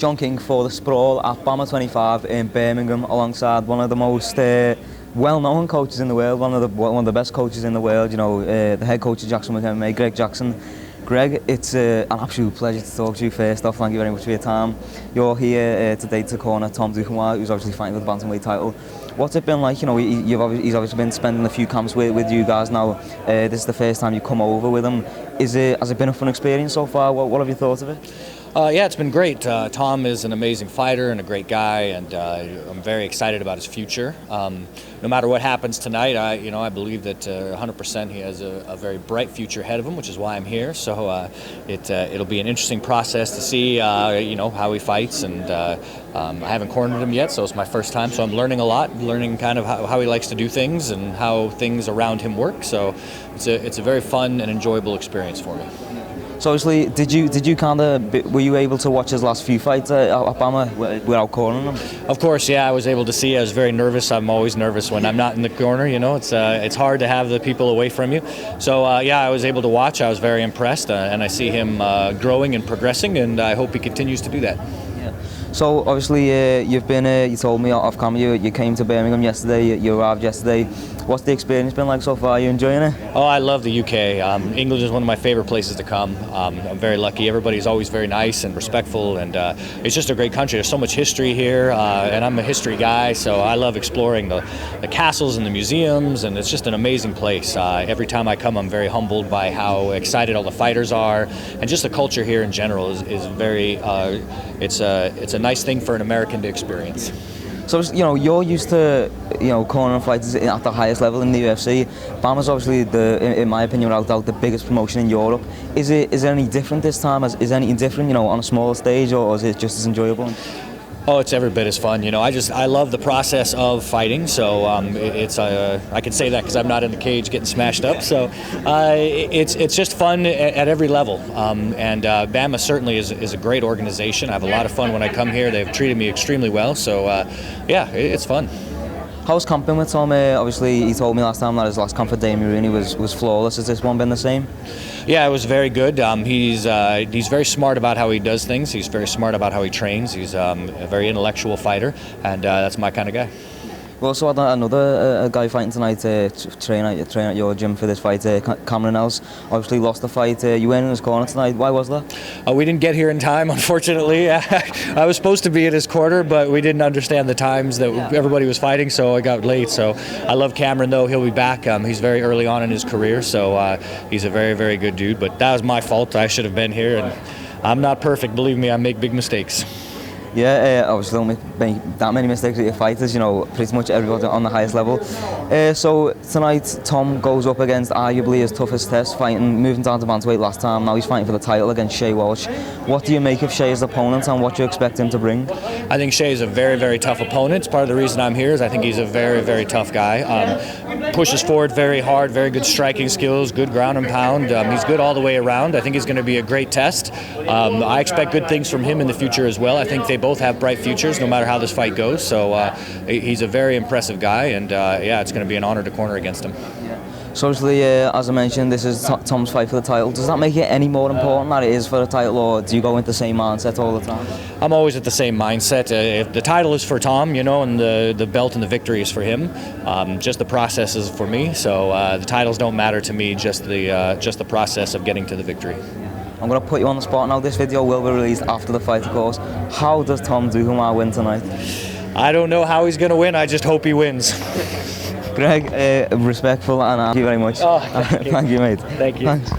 John King for the Sprawl at BAMMA 25 in Birmingham, alongside one of the most well-known coaches in the world, one of the best coaches in the world. You know, the head coach of Jackson MMA, Greg Jackson. Greg, it's an absolute pleasure to talk to you. First off, thank you very much for your time. You're here today to corner Tom Duquesnoy, who's obviously fighting for the bantamweight title. What's it been like? You know, he's obviously been spending a few camps with you guys now. This is the first time you come over with him. Has it been a fun experience so far? What have you thought of it? Yeah, it's been great. Tom is an amazing fighter and a great guy, and I'm very excited about his future. No matter what happens tonight, I believe that 100% he has a very bright future ahead of him, which is why I'm here. So it'll be an interesting process to see, how he fights, and I haven't cornered him yet, so it's my first time. So I'm learning a lot, learning kind of how he likes to do things and how things around him work. So it's a very fun and enjoyable experience for me. So obviously, were you able to watch his last few fights at BAMMA without cornering him? Of course, yeah, I was able to see. I was very nervous. I'm always nervous when I'm not in the corner. You know, it's hard to have the people away from you. So yeah, I was able to watch. I was very impressed, and I see him growing and progressing, and I hope he continues to do that. So obviously, you told me off camera you came to Birmingham yesterday. You arrived yesterday. What's the experience been like so far? Are you enjoying it? Oh, I love the UK. England is one of my favorite places to come. I'm very lucky. Everybody's always very nice and respectful, and it's just a great country. There's so much history here, and I'm a history guy, so I love exploring the castles and the museums, and it's just an amazing place. Every time I come, I'm very humbled by how excited all the fighters are, and just the culture here in general is very. It's a nice thing for an American to experience. So, you're used to, cornering fighters at the highest level in the UFC. BAMMA's obviously, in my opinion, without doubt, the biggest promotion in Europe. Is it any different this time? Is anything different, on a smaller stage, or is it just as enjoyable? Oh, it's every bit as fun. I love the process of fighting. So I can say that because I'm not in the cage getting smashed up. So it's just fun at every level. And BAMMA certainly is a great organization. I have a lot of fun when I come here. They've treated me extremely well. So yeah, it's fun. How's camp been with Tom? Obviously, he told me last time that his last camp for Damien Rooney was flawless. Has this one been the same? Yeah, it was very good. He's very smart about how he does things. He's very smart about how he trains. He's a very intellectual fighter, and that's my kind of guy. We also had another guy fighting tonight, train at your gym for this fight, Cameron Else. Obviously lost the fight. You weren't in his corner tonight. Why was that? We didn't get here in time, unfortunately. I was supposed to be at his corner, but we didn't understand the times that everybody was fighting, so I got late. So I love Cameron, though. He'll be back. He's very early on in his career, so he's a very, very good dude. But that was my fault. I should have been here, and I'm not perfect. Believe me, I make big mistakes. Yeah, obviously don't make that many mistakes with your fighters, pretty much everybody on the highest level. So tonight, Tom goes up against arguably his toughest test, moving down to bantamweight last time. Now he's fighting for the title against Shay Walsh. What do you make of Shay's opponent, and what do you expect him to bring? I think Shay is a very, very tough opponent. It's part of the reason I'm here is I think he's a very, very tough guy. Pushes forward very hard, very good striking skills, good ground and pound. He's good all the way around. I think he's going to be a great test. I expect good things from him in the future as well. I think they both have bright futures no matter how this fight goes. So he's a very impressive guy, and yeah, it's going to be an honor to corner against him. So obviously, as I mentioned, this is Tom's fight for the title. Does that make it any more important that it is for the title, or do you go into the same mindset all the time? I'm always at the same mindset. If the title is for Tom, and the belt and the victory is for him, just the process is for me. So the titles don't matter to me, just the process of getting to the victory. I'm going to put you on the spot now. This video will be released after the fight, of course. How does Tom Duquesnoy win tonight? I don't know how he's going to win. I just hope he wins. Greg, respectful, and thank you very much. Oh, thank you. Thank you, mate. Thank you. Thanks.